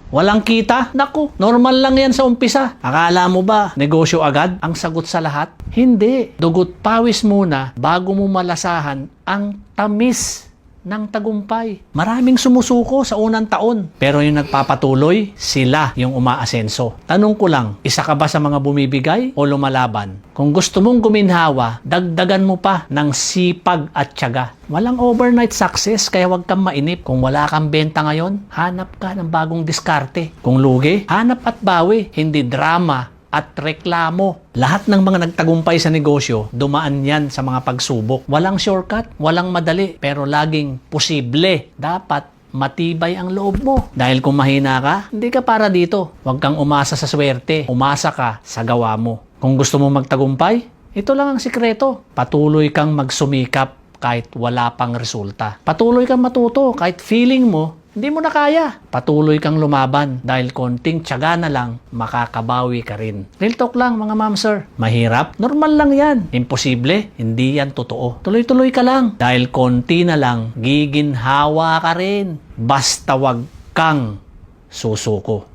Walang kita? Naku, normal lang yan sa umpisa. Akala mo ba, negosyo agad ang sagot sa lahat? Hindi. Dugot pawis muna bago mo malasahan ang tamis ng tagumpay. Maraming sumusuko sa unang taon. Pero yung nagpapatuloy, sila yung umaasenso. Tanong ko lang, isa ka ba sa mga bumibigay o lumalaban? Kung gusto mong guminhawa, dagdagan mo pa ng sipag at tiyaga. Walang overnight success, kaya huwag kang mainip. Kung wala kang benta ngayon, hanap ka ng bagong diskarte. Kung lugi, hanap at bawi, hindi drama at reklamo. Lahat ng mga nagtagumpay sa negosyo, dumaan yan sa mga pagsubok. Walang shortcut, walang madali, pero laging posible. Dapat matibay ang loob mo. Dahil kung mahina ka, hindi ka para dito. Huwag kang umasa sa swerte. Umasa ka sa gawa mo. Kung gusto mo magtagumpay, ito lang ang sikreto. Patuloy kang magsumikap kahit wala pang resulta. Patuloy kang matuto kahit feeling mo hindi mo na kaya. Patuloy kang lumaban dahil konting tiyaga na lang, makakabawi ka rin. Real talk lang mga ma'am sir. Mahirap? Normal lang yan. Imposible? Hindi yan totoo. Tuloy-tuloy ka lang. Dahil konti na lang, giginhawa ka rin. Basta wag kang susuko.